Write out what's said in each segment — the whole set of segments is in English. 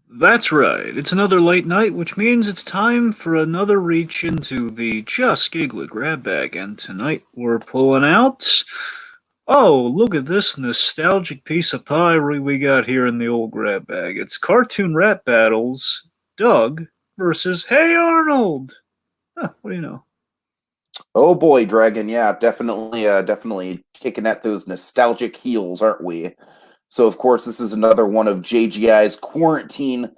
That's right. It's another late night, which means it's time for another reach into the Just Giglet grab bag. And tonight we're pulling out. Oh, look at this nostalgic piece of pie we got here in the old grab bag. It's Cartoon Rap Battles, Doug versus Hey Arnold. Huh, what do you know? Oh boy, Dragon, yeah, definitely kicking at those nostalgic heels, aren't we? So of course, this is another one of JGI's quarantine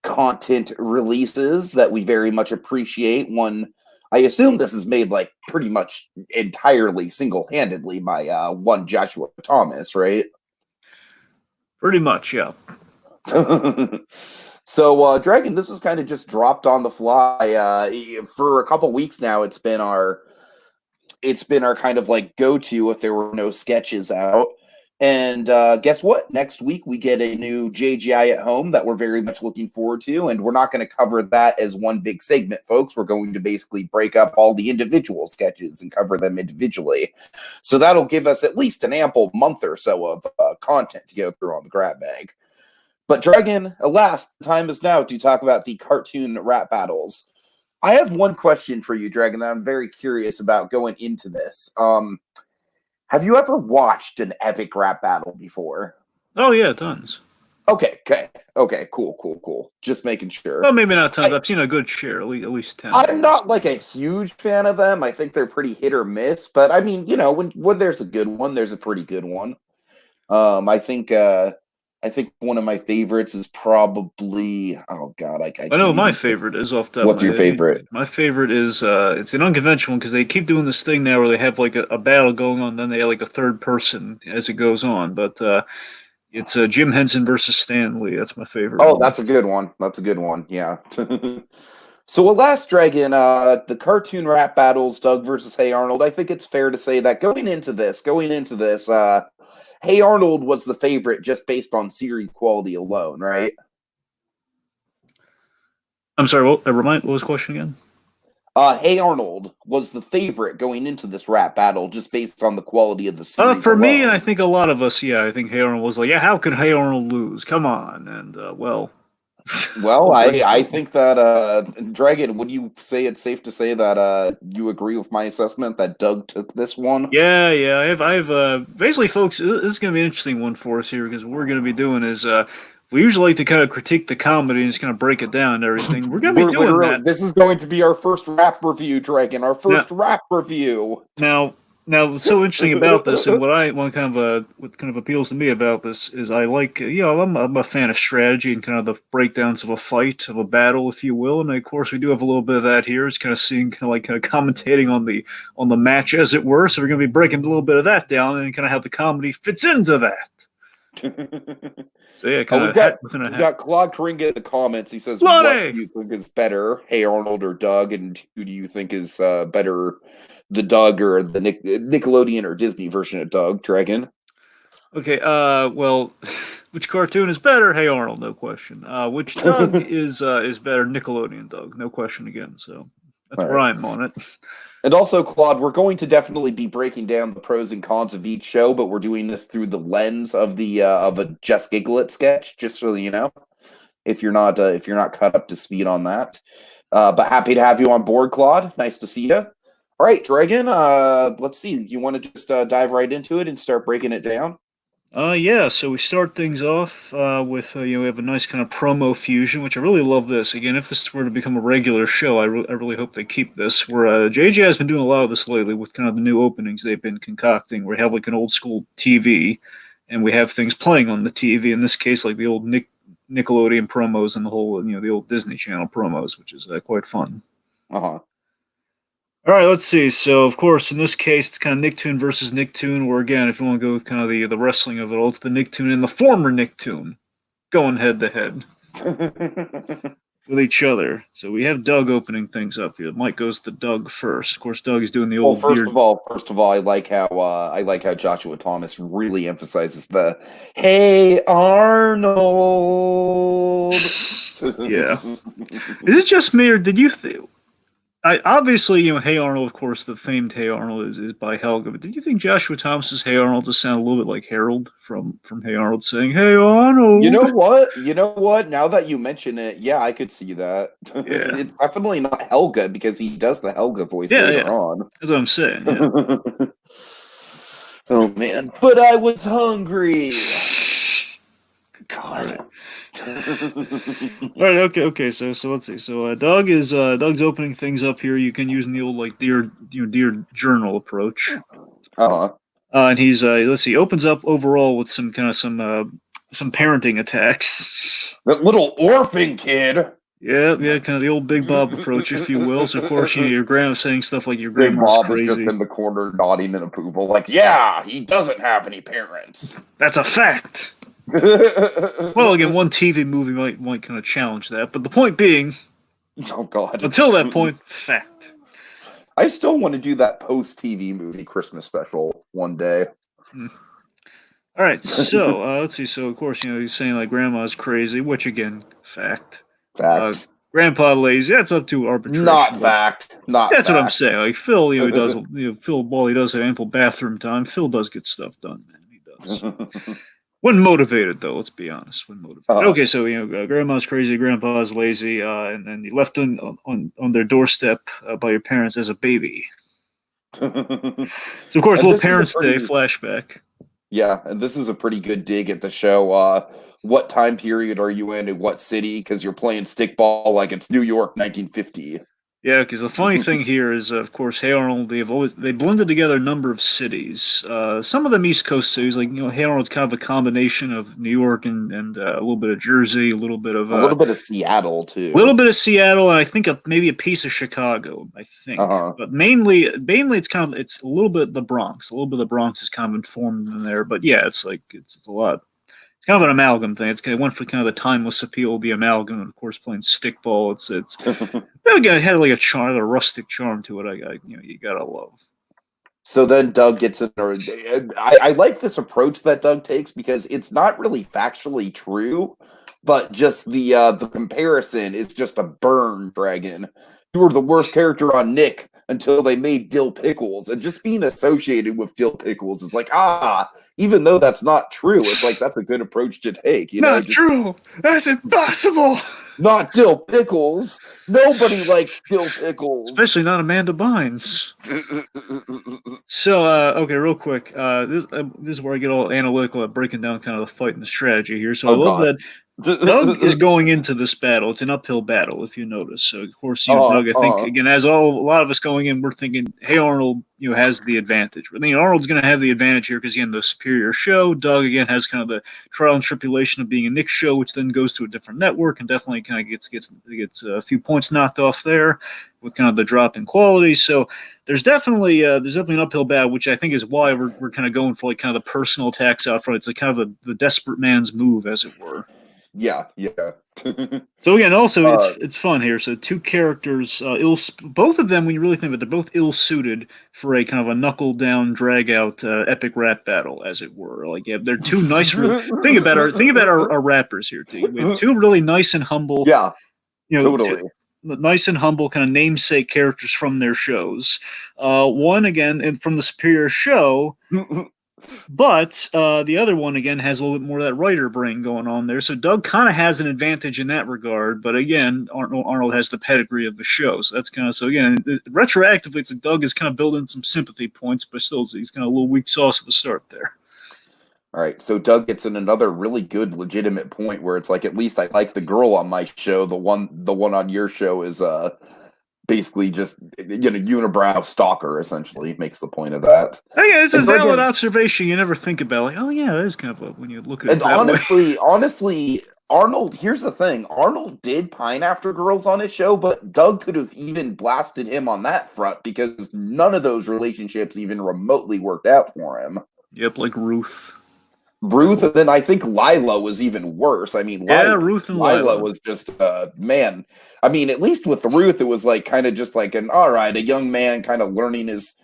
content releases that we very much appreciate. One, I assume this is made like pretty much entirely single-handedly by one Joshua Thomas, right? Pretty much, yeah. So, Dragon, this was kind of just dropped on the fly. For a couple weeks now, it's been our kind of like go-to if there were no sketches out. And guess what? Next week we get a new JGI at home that we're very much looking forward to, and we're not going to cover that as one big segment, folks. We're going to basically break up all the individual sketches and cover them individually. So that'll give us at least an ample month or so of content to go through on the grab bag. But Dragon, alas, the time is now to talk about the cartoon rap battles. I have one question for you, Dragon, that I'm very curious about going into this. Have you ever watched an epic rap battle before? Oh, yeah, tons. Okay, cool. Just making sure. Well, maybe not tons. I've seen a good share, at least 10. I'm not like a huge fan of them. I think they're pretty hit or miss, but I mean, when there's a good one, there's a pretty good one. I think one of my favorites is probably I I know can't my even. favorite is off the top of What's my your head. favorite? My favorite is it's an unconventional one because they keep doing this thing now where they have like a battle going on, then they have like a third person as it goes on. But it's Jim Henson versus Stan Lee. That's my favorite Oh, one. that's a good one. That's a good one. Yeah. So, Last Dragon, the cartoon rap battles, Doug versus Hey Arnold. I think it's fair to say that going into this, Hey Arnold was the favorite just based on series quality alone, right? I'm sorry. What was the question again? Hey Arnold was the favorite going into this rap battle just based on the quality of the series For me, and I alone. think a lot of us, yeah, I think Hey Arnold was like, yeah, how could Hey Arnold lose? Come on, and well, Well, well, I think that Dragon, would you say it's safe to say that you agree with my assessment that Doug took this one? yeah. I've basically, folks, this is going to be an interesting one for us here because what we're going to be doing is we usually like to kind of critique the comedy and just kind of break it down and everything. We're going to be We're doing literally that this is going to be our first rap review, Dragon. Our now. first rap review. Now, what's so interesting about this, and what kind of appeals to me about this is I like, I'm a fan of strategy and kind of the breakdowns of a fight, of a battle, if you will, and of course we do have a little bit of that here. It's kind of seeing, kind of commentating on the match, as it were. So we're going to be breaking a little bit of that down and kind of how the comedy fits into that. So yeah, Oh, kind we've of got hat within a we've hat. got Claude Kringa in the comments. He says, "What Bloody. do you think is better, Hey Arnold or Doug? And who do you think is better, the Doug or the Nickelodeon or Disney version of Doug?" Dragon. Okay, well, which cartoon is better? Hey Arnold, no question. Which Doug is better? Nickelodeon Doug, no question again. So that's All where right. I'm on it. And also, Claude, we're going to definitely be breaking down the pros and cons of each show, but we're doing this through the lens of the of a Just Giglet sketch, just so you know, if you're not caught up to speed on that. But happy to have you on board, Claude. Nice to see you. All right, Dragon. Let's see. You want to just dive right into it and start breaking it down? Yeah, so we start things off with we have a nice kind of promo fusion, which I really love. This again, if this were to become a regular show, I really hope they keep this. Where JJ has been doing a lot of this lately with kind of the new openings they've been concocting. Where we have like an old school TV, and we have things playing on the TV. In this case, like the old Nickelodeon promos and the whole the old Disney Channel promos, which is quite fun. Uh huh. All right, let's see. So, of course, in this case, it's kind of Nicktoon versus Nicktoon, where again, if you want to go with kind of the wrestling of it all, it's the Nicktoon and the former Nicktoon going head to head with each other. So we have Doug opening things up here. Mike goes to Doug first. Of course, Doug is doing the Well, old weird. first of all, I like how Joshua Thomas really emphasizes the "Hey Arnold." Yeah. Is it just me, or did you think? obviously, Hey Arnold, of course, the famed Hey Arnold is by Helga. But did you think Joshua Thomas's Hey Arnold just sounded a little bit like Harold from Hey Arnold saying Hey You Arnold? know what? You know what? Now that you mention it, yeah, I could see that. Yeah, It's definitely not Helga because he does the Helga voice yeah, later yeah. on. That's what I'm saying. Yeah. Oh man, but I was hungry. All God. right. All right. Okay. So let's see. So Doug's opening things up here. You can use the old like dear journal approach. Uh-huh. And he's let's see, opens up overall with some kind of some parenting attacks. That little orphan kid. Yeah, kind of the old Big Bob approach, if you will. So of course, your grandma saying stuff like your Big grandma's Bob is just crazy. in the corner nodding in approval, like, yeah, he doesn't have any parents. That's a fact. Well, again, one TV movie might kind of challenge that, but the point being, Oh God. until that point, fact. I still want to do that post TV movie Christmas special one day. Hmm. All right, so let's see. So of course, he's saying like grandma's crazy, which again, fact. Uh, Fact. Grandpa lazy. That's up to Not arbitration, but fact. Not that's what I'm fact. saying. Like Phil, he does. Phil, while he does have ample bathroom time, Phil does get stuff done, man. He does. When motivated, though, let's be honest. When motivated. uh, Okay, so grandma's crazy, grandpa's lazy, and then you left on their doorstep by your parents as a baby. So of course, and little this is a Parents' Day pretty flashback. yeah, and this is a pretty good dig at the show. What time period are you in what city? Because you're playing stickball like it's New York 1950. Yeah, because the funny thing here is, of course, Hey Arnold. They blended together a number of cities. Some of them East Coast cities, like Hey Arnold's kind of a combination of New York and a little bit of Jersey, a little bit of A little bit of Seattle little too. bit of Seattle, and I think maybe a piece of Chicago. I think, Uh-huh. but mainly it's a little bit the Bronx. A little bit of the Bronx is kind of informed in there, but yeah, it's a lot. It's kind of an amalgam thing. It went for kind of the timeless appeal of the amalgam, and of course playing stickball. It's again, it had like a charm, a rustic charm to it. You gotta love. So then Doug gets in. I like this approach that Doug takes because it's not really factually true, but just the comparison is just a burn, Dragon. You were the worst character on Nick until they made Dill Pickles, and just being associated with Dill Pickles is like even though that's not true, it's like that's a good approach to take. Not Just true. That's impossible. not Dill Pickles. Nobody likes Dill Pickles. Especially not Amanda Bynes. So, okay, real quick. This is where I get all analytical at breaking down kind of the fight and the strategy here. So I Oh love God. that Doug is going into this battle. It's an uphill battle, if you notice. So, of course, Doug, I think, again, as a lot of us going in, we're thinking, hey, Arnold, has the advantage. I mean, Arnold's going to have the advantage here because, again, the superior show. Doug, again, has kind of the trial and tribulation of being a Nick show, which then goes to a different network and definitely kind of gets a few points knocked off there with kind of the drop in quality. So, there's definitely an uphill battle, which I think is why we're kind of going for like kind of the personal attacks out front. It's like kind of the desperate man's move, as it were. Yeah. So again, also it's fun here. So two characters, both of them, when you really think of it, they're both ill-suited for a kind of a knuckle down, drag out, epic rap battle, as it were. Like they're two nice. Think about our rappers here. We have two really nice and humble. Yeah, Two totally. nice and humble kind of namesake characters from their shows. One again, and from the superior show. But the other one again has a little bit more of that writer brain going on there. So Doug kind of has an advantage in that regard. But again, Arnold has the pedigree of the show. So that's kind of retroactively, it's like Doug is kind of building some sympathy points, but still he's kind of a little weak sauce at the start there. All right, so Doug gets in another really good, legitimate point where it's like, at least I like the girl on my show. The one on your show is basically just unibrow stalker. Essentially, makes the point of that. Oh, yeah, it's a Dragon, valid observation. You never think about like, oh yeah, that is kind of when you look at it. And honestly, Arnold. Here's the thing: Arnold did pine after girls on his show, but Doug could have even blasted him on that front because none of those relationships even remotely worked out for him. Yep, like Ruth. Ruth, and then I think Lila was even worse. I mean, Ruth and Lila was just man. I mean, at least with Ruth, it was like kind of just like a young man kind of learning his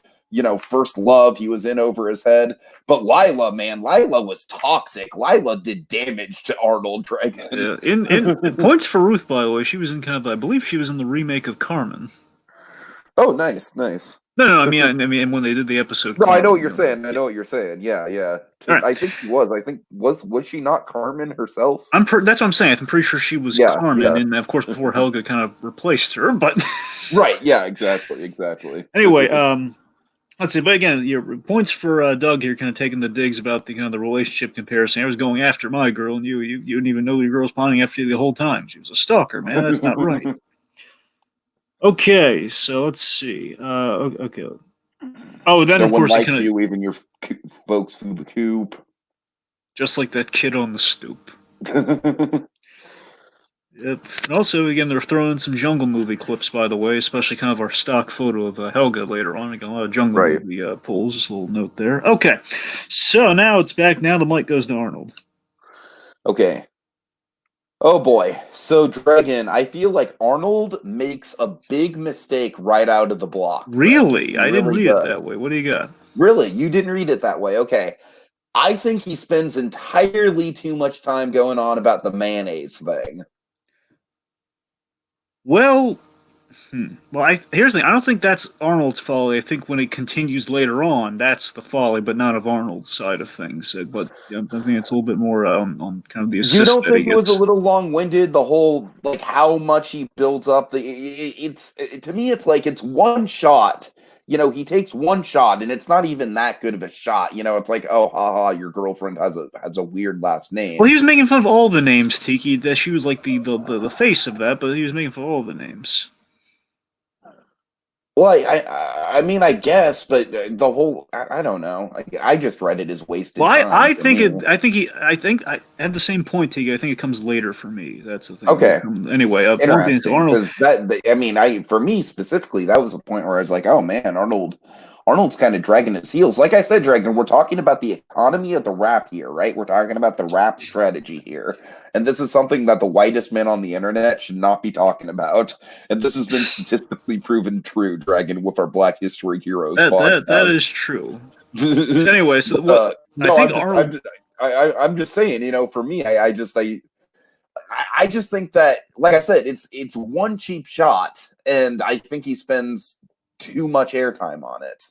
first love he was in over his head. But Lila was toxic. Lila did damage to Arnold Dragon. Yeah, in points for Ruth, by the way, she was in kind of, I believe she was in the remake of Carmen. Oh, nice, nice. No, I mean, when they did the episode. No, I know what Carmen, you're saying. I know what you're saying. Yeah, yeah. All right. I think she was. I think was she not Carmen herself? That's what I'm saying. I'm pretty sure she was Yeah, Carmen, yeah. and of course before Helga kind of replaced her. But Right. Yeah. Exactly. anyway, let's see. But again, your points for Doug here, kind of taking the digs about the kind of the relationship comparison. I was going after my girl, and you didn't even know your girl was pawning after you the whole time. She was a stalker, man. That's not right. Okay, so let's see. Okay. Oh, then No of one course likes you, even your folks through the coop. just like that kid on the stoop. Yep. And also, again, they're throwing some Jungle Movie clips, by the way, especially kind of our stock photo of Helga later on. We got a lot of Jungle Right. Movie pulls. Just a little note there. Okay, so now it's back. Now the mic goes to Arnold. Okay. Oh boy. So Dragon, I feel like Arnold makes a big mistake right out of the block. Really? I didn't read does. it that way. What do you got? Really? You didn't read it that way. Okay. I think he spends entirely too much time going on about the mayonnaise thing. Well, here's the thing. I don't think that's Arnold's folly. I think when it continues later on, that's the folly, but not of Arnold's side of things. But I think it's a little bit more on kind of the assist. You don't that he think it was gets. a little long-winded? The whole like how much he builds up. To me, it's like it's one shot. You know, he takes one shot, and it's not even that good of a shot. You know, it's like, oh, haha, your girlfriend has a weird last name. Well, he was making fun of all the names, Tiki. That she was like the face of that, but he was making fun of all the names. Well, I mean, I guess, but the whole, I don't know. I just read it as wasted time. I think I have the same point, Tiki. I think it comes later for me. That's the thing. Okay. Anyway, Interesting, Arnold. because I mean, for me specifically, that was the point where I was like, oh man, Arnold's kind of dragging his heels. Like I said, Dragon, we're talking about the economy of the rap here, right? We're talking about the rap strategy here. And this is something that the whitest men on the internet should not be talking about. And this has been statistically proven true, Dragon, with our Black History Heroes podcast. That is true. Anyway, so what I'm just saying, you know, for me, I just think that, like I said, it's one cheap shot, and I think he spends too much airtime on it.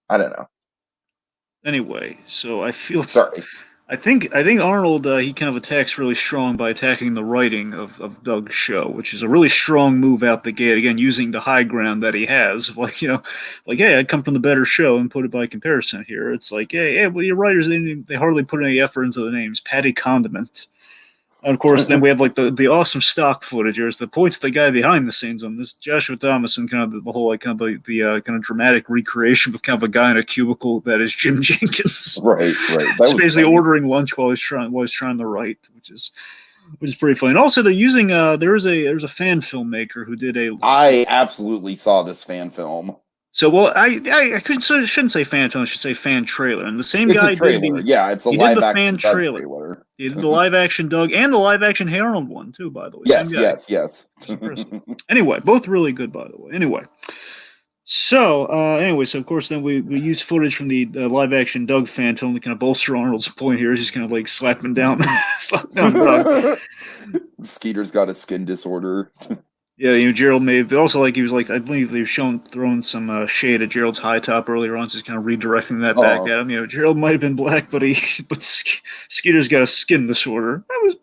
I don't know. Anyway, so I feel sorry. I think Arnold he kind of attacks really strong by attacking the writing of Doug's show, which is a really strong move out the gate. Again, using the high ground that he has, like hey, I come from the better show, and put it by comparison here. It's like, hey, well, your writers they hardly put any effort into the names. Patty Condiment. And of course, then we have like the awesome stock footage. There's the points the guy behind the scenes on this, Joshua Thomas, and kind of the whole like kind of the kind of dramatic recreation with kind of a guy in a cubicle that is Jim Jenkins. Right. He's basically ordering lunch while he's trying to write, which is pretty funny. And also, they're using there's a fan filmmaker who did a. I absolutely saw this fan film. So, well, I shouldn't say fan film. I should say fan trailer. And the same it's guy a trailer. did it's a live action trailer. He did the live action Doug and the live action Hey Arnold one too, by the way. Yes. Anyway, both really good, by the way. Anyway, so of course then we use footage from the live action Doug fan film to kind of bolster Arnold's point here. He's kind of like slapping down Doug. Skeeter's got a skin disorder. Yeah, Gerald may have also I believe they were throwing some shade at Gerald's high top earlier on, so he's kind of redirecting that back at him. Gerald might have been black, but Skeeter's got a skin disorder. I was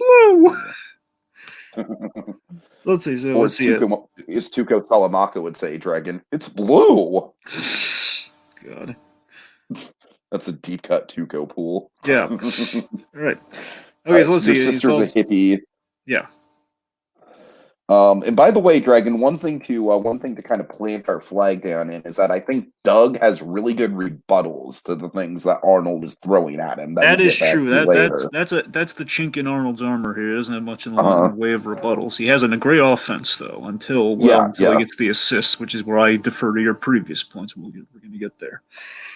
blue. Let's see. So let's see. As Tuco Talamaka would say, Dragon, it's blue. God. That's a deep cut Tuco pool. Yeah. All right. Okay, so let's see. Your sister's a hippie. Yeah. And by the way, Dragon, one thing to kind of plant our flag down in is that I think Doug has really good rebuttals to the things that Arnold is throwing at him. That is true. That's the chink in Arnold's armor here. He doesn't have much in the way of rebuttals. He has a great offense though until he gets the assist, which is where I defer to your previous points. We're going to get there.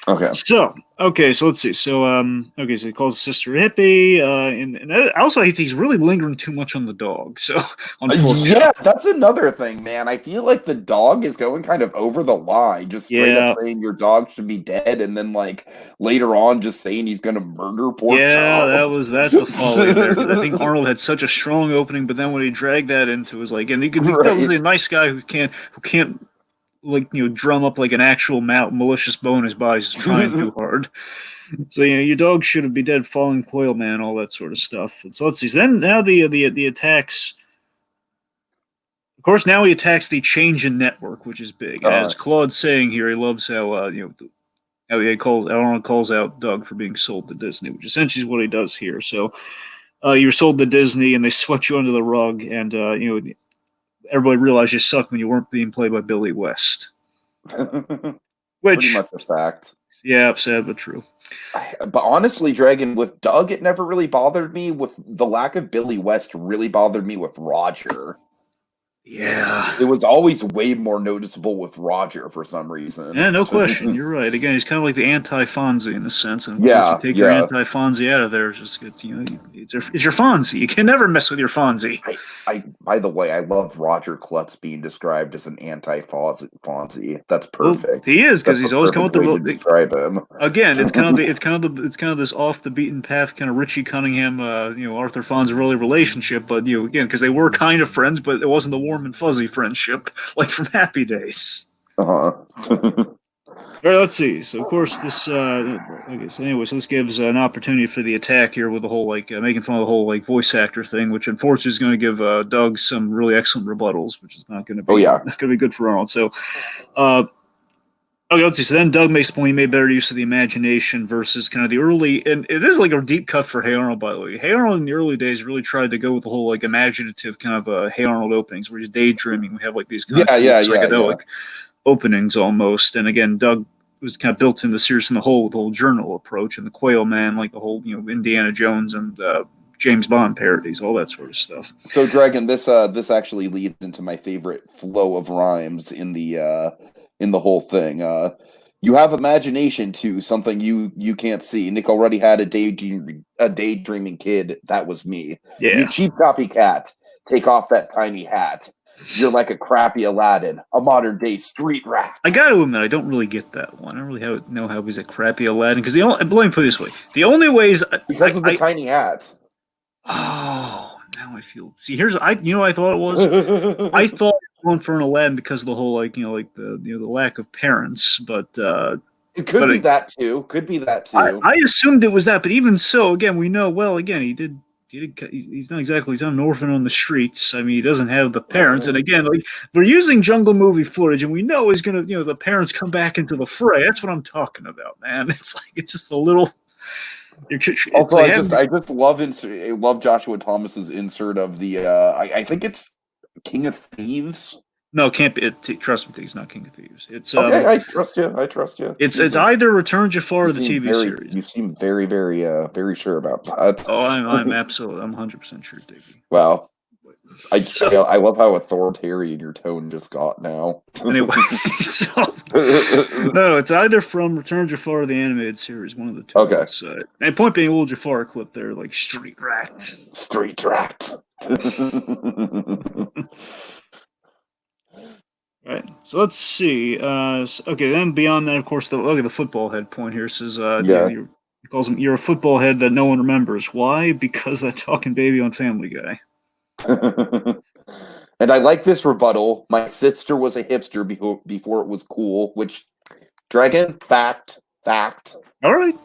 Okay. So let's see. So he calls his sister a hippie, and also he's really lingering too much on the dog. So yeah, that's another thing, man. I feel like the dog is going kind of over the line, just straight up saying your dog should be dead, and then like later on just saying he's gonna murder poor child. That's the folly there. I think Arnold had such a strong opening, but then when he dragged that into, it was like, and that was a nice guy who can't drum up like an actual malicious bone his body's just trying too hard. So your dog should be dead following Quailman, all that sort of stuff. And so let's see. So then now the attacks. Of course, now he attacks the change in network, which is big. And as Claude's saying here, he loves how Arnold calls out Doug for being sold to Disney, which essentially is what he does here. So you're sold to Disney, and they swept you under the rug, and everybody realized you suck when you weren't being played by Billy West. Pretty much a fact. Yeah, sad but true. But honestly, Dragon, with Doug, it never really bothered me. With the lack of Billy West, really bothered me with Roger. Yeah. It was always way more noticeable with Roger for some reason. Yeah, no question. You're right. Again, he's kind of like the anti-Fonzie in a sense. And you take your anti-Fonzie out of there, it's your Fonzie. You can never mess with your Fonzie. By the way, I love Roger Klutz being described as an anti-Fonzie. That's perfect. Well, he is, because he's always come with the describe him. Again, it's kind of this off the beaten path kind of Richie Cunningham, Arthur Fonzarelli relationship, but again, because they were kind of friends, but it wasn't the warm and fuzzy friendship like from Happy Days. All right, let's see. So of course this so this gives an opportunity for the attack here with the whole making fun of the whole voice actor thing, which unfortunately is going to give Doug some really excellent rebuttals, which is not going to be not going to be good for Arnold. So okay, let's see. So then Doug makes the point he made better use of the imagination versus kind of the early, and it is like a deep cut for Hey Arnold, by the way. Hey Arnold in the early days really tried to go with the whole imaginative kind of Hey Arnold openings where he's daydreaming. We have these kind of psychedelic openings almost. And again, Doug was kind of built in the series in the whole journal approach and the Quailman, like the whole Indiana Jones and James Bond parodies, all that sort of stuff. So Dragon, this actually leads into my favorite flow of rhymes in the whole thing. You have imagination too, something you can't see. Nick already had a daydreaming kid. That was me. Yeah. You cheap copycat. Take off that tiny hat. You're like a crappy Aladdin, a modern day street rat. I got to admit, I don't really get that one. I don't really know how he's a crappy Aladdin, because let me put it this way: the only ways because of the tiny hat. Oh, now I feel. See, what I thought it was. I thought going for an Aladdin because of the whole the lack of parents, but it could be that too. Could be that too. I assumed it was that, but even so, again, we know well. Again, he's not exactly. He's not an orphan on the streets. I mean, he doesn't have the parents, and again, we're using Jungle movie footage, and we know he's gonna. The parents come back into the fray. That's what I'm talking about, man. It's just a little. Also, I just love Joshua Thomas's insert of the. I think it's King of Thieves. No, it can't be. Trust me, it's not King of Thieves. It's okay. I trust you. It's either Return Jafar or the TV series. You seem very, very, very sure about that. Oh, I'm absolutely. I'm 100% sure, Diggy. Wow. I love how authoritarian your tone just got now. Anyway, no, it's either from Return Jafar or the animated series, one of the two. Okay. And point being, a little Jafar clip there, street rat. Street rat. Right. So let's see. Okay, then beyond that, of course, the football head point here says, he calls him, you're a football head that no one remembers. Why? Because that talking baby on Family Guy. And I like this rebuttal. My sister was a hipster before it was cool, which, Dragon, fact. All right.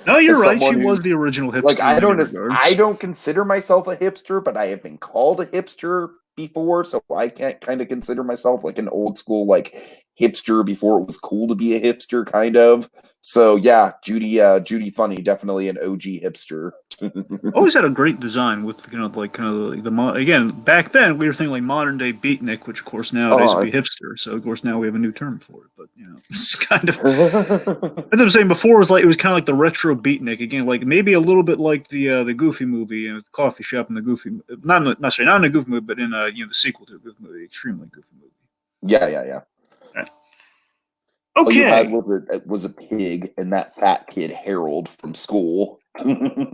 No, you're right. She was the original hipster. I don't consider myself a hipster, but I have been called a hipster before, so I can't kind of consider myself an old school hipster before it was cool to be a hipster, kind of. So yeah, Judy Funny, definitely an OG hipster. Always had a great design with again, back then we were thinking modern day beatnik, which of course nowadays would be hipster. So of course now we have a new term for it. But it's kind of as I'm saying before, it was kind of like the retro beatnik again, maybe a little bit like the Goofy movie, the coffee shop in the Goofy, not in the Goofy movie, but in the sequel to the Goofy movie, extremely Goofy movie. Yeah. Right. Okay. All you had was a pig and that fat kid Harold from school.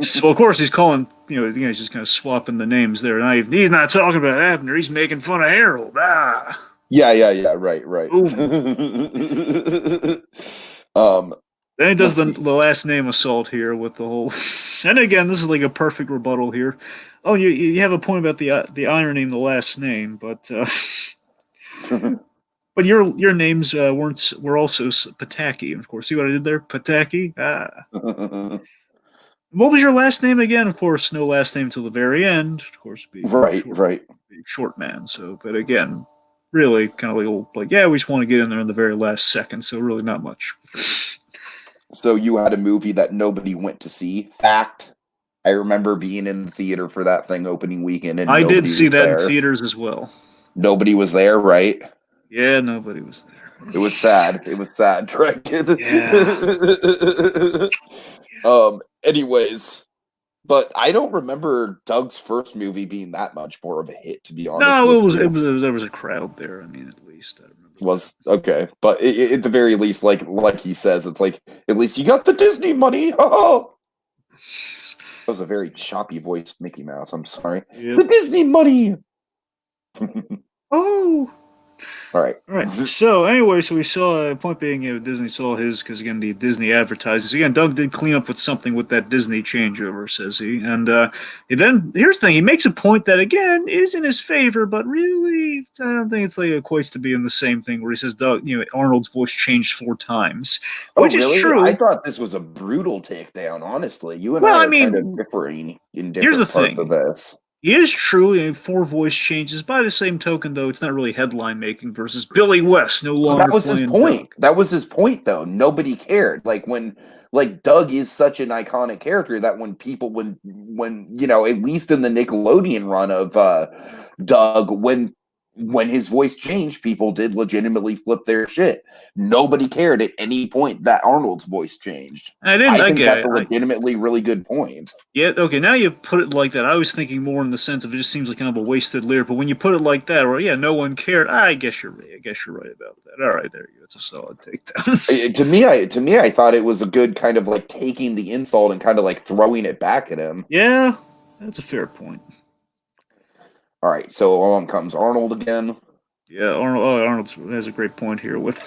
So of course he's calling, he's just kind of swapping the names there. Now he's not talking about Abner. He's making fun of Harold. Yeah. Right. Then he does the last name assault here with the whole. And again, this is a perfect rebuttal here. Oh, you have a point about the irony in the last name, but But your names were also Pataki. Of course, see what I did there? Pataki. Ah. What was your last name again? Of course, no last name till the very end. Of course, being Right, right. short man. So, but again, really kind of like old, like yeah, we just want to get in there in the very last second. So really, not much. So you had a movie that nobody went to see. Fact. I remember being in the theater for that thing opening weekend, and I did nobody see was that in there. theaters as well. Nobody was there, right? Yeah, nobody was there. It was sad. It was sad, Dragon. Yeah. Anyways, but I don't remember Doug's first movie being that much more of a hit, to be honest No, with you. it was there was a crowd there. I mean, at least I remember. Was okay, but at the very least, like he says, it's like at least you got the Disney money. Oh, that was a very choppy voiced Mickey Mouse. I'm sorry. Yep. The Disney money. Oh. All right. All right. So anyway, so we saw point being, Disney saw his because again the Disney advertising. So again, Doug did clean up with something with that Disney changeover, says he. And then here's the thing: he makes a point that again is in his favor, but really I don't think it's like equates to being the same thing. Where he says Doug, Arnold's voice changed 4 times, which really? is true. I thought this was a brutal takedown. Honestly, you and Well, I are kind of differing in different here's the parts thing. of this. It is true, 4 voice changes. By the same token, though, it's not really headline making versus Billy West no longer. That was his point. Doug. That was his point, though. Nobody cared. Like Doug is such an iconic character that when at least in the Nickelodeon run of Doug, when his voice changed, people did legitimately flip their shit. Nobody cared at any point that Arnold's voice changed. I think that's a legitimately really good point. Yeah, okay, now you put it like that. I was thinking more in the sense of it just seems like kind of a wasted lyric, but when you put it like that, or yeah, no one cared, I guess you're right about that. All right, there you go. It's a solid takedown. To me, I thought it was a good kind of like taking the insult and kind of like throwing it back at him. Yeah, that's a fair point. All right, so along comes Arnold again. Yeah, Arnold has a great point here with.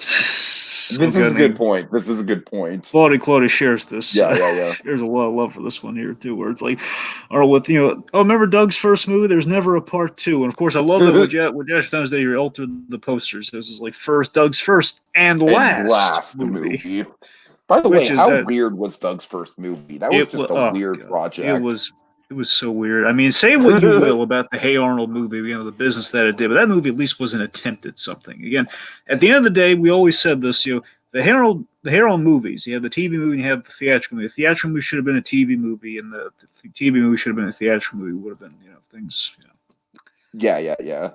This is a good point. This is a good point. Claudia shares this. Yeah. There's a lot of love for this one here too, where it's like, or with remember Doug's first movie? There's never a part 2, and of course I love that with Josh Times that he altered the posters. This is like Doug's first and last movie. By the way, how weird was Doug's first movie? That was just a weird project. It was so weird. I mean, say what you will about the Hey Arnold movie, the business that it did, but that movie at least was an attempt at something. Again, at the end of the day, we always said this, the Hey Arnold movies, you have the TV movie and you have the theatrical movie. The theatrical movie should have been a TV movie, and the TV movie should have been a theatrical movie. Would have been, things, Yeah.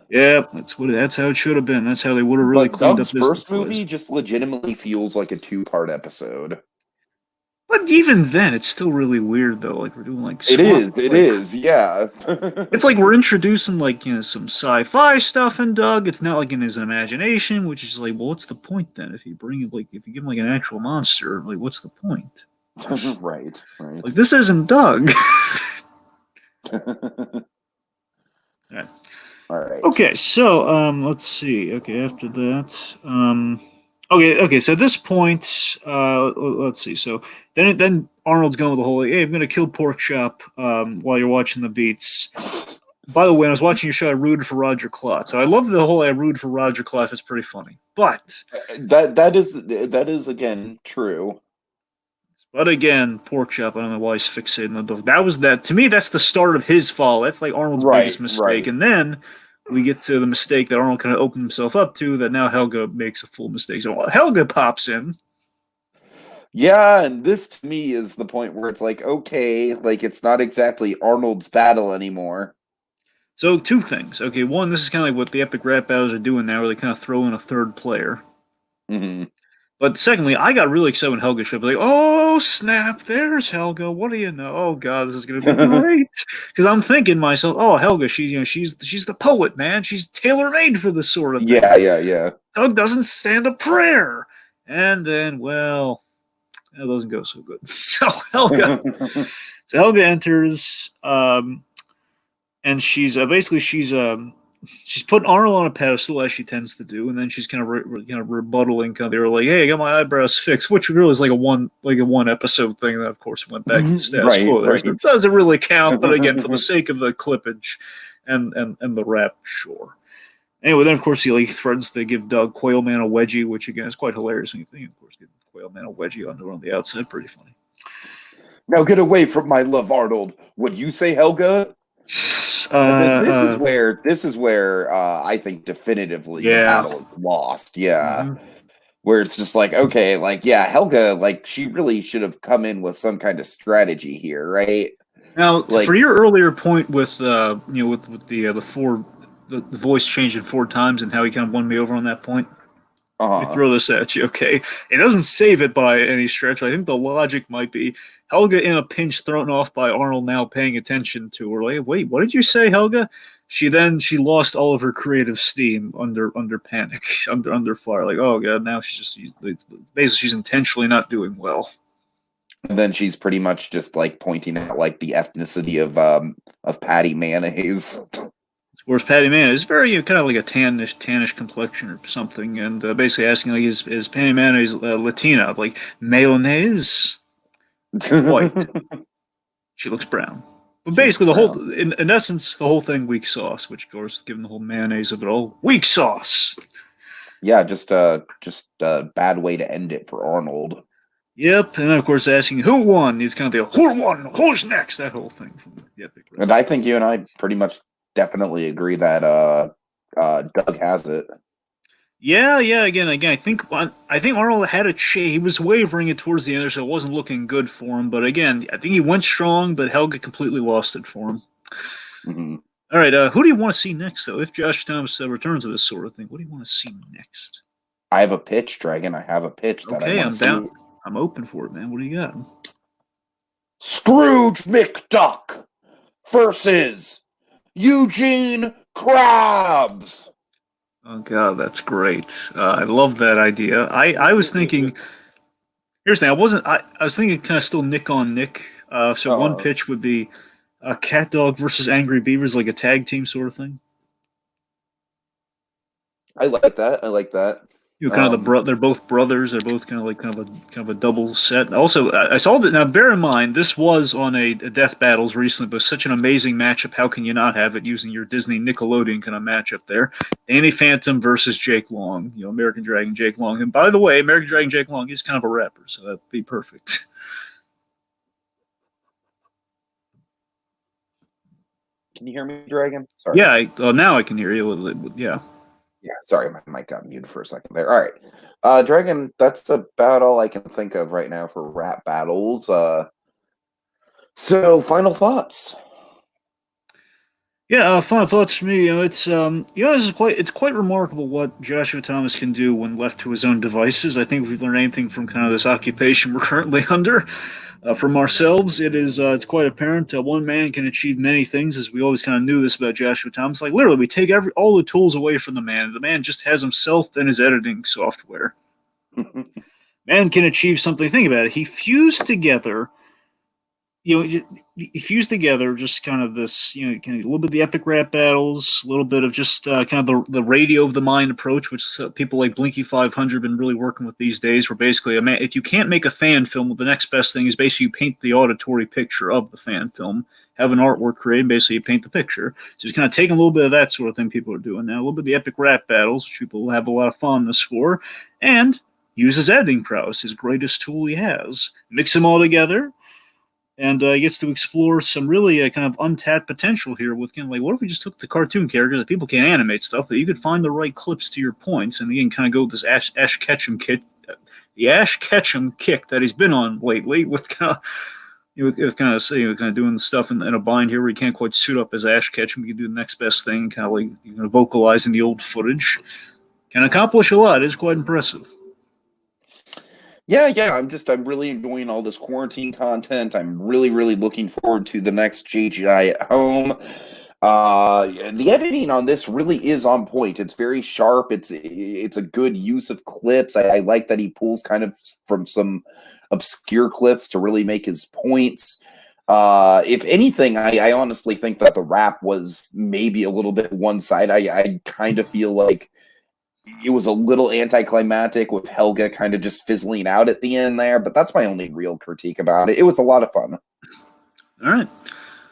Yeah, that's how it should have been. That's how they would have really cleaned Doug's up this. First movie just legitimately feels like a 2-part episode. But even then, it's still really weird, though. Like, we're doing, like... It is, yeah. It's like we're introducing, like, some sci-fi stuff in Doug. It's not, like, in his imagination, which is like, well, what's the point, then? If you give him, like, an actual monster, like, what's the point? Right. Like, this isn't Doug. All right. Okay, so, let's see. Okay, after that... Okay. So at this point, let's see. So then Arnold's going with the whole, hey, I'm going to kill Pork Chop while you're watching the beats. By the way, when I was watching your show, I rooted for Roger Klotz. So I love the whole I rooted for Roger Klotz. It's pretty funny. But that is again true. But again, Pork Chop, I don't know why he's fixated on the to me, that's the start of his fall. That's like Arnold's biggest mistake. Right. And then we get to the mistake that Arnold kind of opened himself up to, that now Helga makes a full mistake. So Helga pops in. Yeah, and this to me is the point where it's like, okay, like it's not exactly Arnold's battle anymore. So 2 things. Okay, one, this is kind of like what the epic rap battles are doing now, where they kind of throw in a third player. Mm-hmm. But secondly, I got really excited when Helga showed up. Like, oh, snap, there's Helga. What do you know? Oh, God, this is going to be great. Because I'm thinking myself, oh, Helga, she's the poet, man. She's tailor-made for this sort of thing. Yeah. Doug doesn't stand a prayer. And then, well, that doesn't go so good. So Helga enters, and she's she's putting Arnold on a pedestal, as she tends to do, and then she's kind of rebuttaling. They were like, "Hey, I got my eyebrows fixed," which really is like a one episode thing. That of course went back to status quo. Right. It doesn't really count, but again, for the sake of the clippage and the rap, sure. Anyway, then of course he threatens to give Doug Quailman a wedgie, which again is quite hilarious. And you think, of course, give Quailman a wedgie on the outside, pretty funny. Now get away from my love, Arnold. Would you say Helga? This is where I think definitively the battle is lost. Yeah. Mm-hmm. Where it's just like, okay, like, yeah, Helga, like, she really should have come in with some kind of strategy here, right? Now, like, for your earlier point with with the voice changing 4 times and how he kind of won me over on that point. Let me throw this at you, okay? It doesn't save it by any stretch. I think the logic might be Helga in a pinch thrown off by Arnold now paying attention to her. Like, wait, what did you say, Helga? She lost all of her creative steam under panic, under fire. Like, oh god, now she's intentionally not doing well. And then she's pretty much just like pointing out like the ethnicity of Patty Mayonnaise. Of course, Patty Mayonnaise is very kind of like a tannish complexion or something, and basically asking like, is Patty Mayonnaise Latina? Like mayonnaise, white. She looks brown. But basically, the whole, in essence, the whole thing weak sauce, which of course, given the whole mayonnaise of it all, weak sauce. Yeah, just a bad way to end it for Arnold. Yep, and then of course asking who won. It's kind of the who won, who's next, that whole thing from the epic. Right? And I think you and I pretty much definitely agree that Doug has it. Yeah. Again, I think Arnold had a he was wavering it towards the end, so it wasn't looking good for him. But again, I think he went strong, but Helga completely lost it for him. Mm-hmm. All right, who do you want to see next, though? If Josh Thomas returns to this sort of thing, what do you want to see next? I have a pitch, Dragon. I have a pitch that I want to see. I'm open for it, man. What do you got? Scrooge McDuck versus Eugene Krabs. Oh god, that's great! I love that idea. I was thinking. Here's the thing. I was thinking kind of still Nick on Nick. So one pitch would be Cat Dog versus Angry Beavers, like a tag team sort of thing. I like that. You know, kind of they're both brothers. They're both kind of a double set. Also, I saw that. Now, bear in mind, this was on a Death Battles recently, but such an amazing matchup. How can you not have it using your Disney Nickelodeon kind of matchup there? Danny Phantom versus Jake Long. You know, American Dragon Jake Long. And by the way, American Dragon Jake Long is kind of a rapper, so that'd be perfect. Can you hear me, Dragon? Sorry. Yeah. Now I can hear you. Yeah. Yeah, sorry, my mic got muted for a second there. All right. Dragon, that's about all I can think of right now for rap battles. So final thoughts. Yeah, final thoughts for me. You know, it's quite remarkable what Joshua Thomas can do when left to his own devices. I think if we've learned anything from kind of this occupation we're currently under, from ourselves, it's quite apparent. One man can achieve many things, as we always kind of knew this about Joshua Thomas. Like literally, we take all the tools away from the man. The man just has himself and his editing software. Man can achieve something. Think about it. He fused together. He fused together just kind of this, kind of a little bit of the epic rap battles, a little bit of just kind of the radio of the mind approach, which people like Blinky 500 have been really working with these days, where basically, if you can't make a fan film, well, the next best thing is basically you paint the auditory picture of the fan film, have an artwork created, basically you paint the picture. So it's kind of taking a little bit of that sort of thing people are doing now, a little bit of the epic rap battles, which people have a lot of fondness for, and use his editing prowess, his greatest tool he has. Mix them all together. And gets to explore some really kind of untapped potential here with kind of like, what if we just took the cartoon characters that people can't animate stuff, but you could find the right clips to your points, and again, kind of go with this Ash Ketchum kit, the Ash Ketchum kick that he's been on lately, with kind of doing the stuff in a bind here where you can't quite suit up as Ash Ketchum. You can do the next best thing, kind of like vocalizing the old footage. Can accomplish a lot. It's quite impressive. Yeah, I'm really enjoying all this quarantine content. I'm really looking forward to the next JGI at home. The editing on this really is on point. It's very sharp. It's a good use of clips. I like that he pulls kind of from some obscure clips to really make his points. If anything, I honestly think that the rap was maybe a little bit one-sided. I kind of feel like it was a little anticlimactic with Helga kind of just fizzling out at the end there, but that's my only real critique about it. It was a lot of fun. All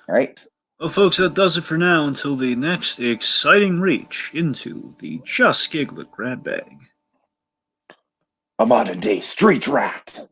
right. Well, folks, that does it for now until the next exciting reach into the Just Giglet grab bag. A modern day street rat.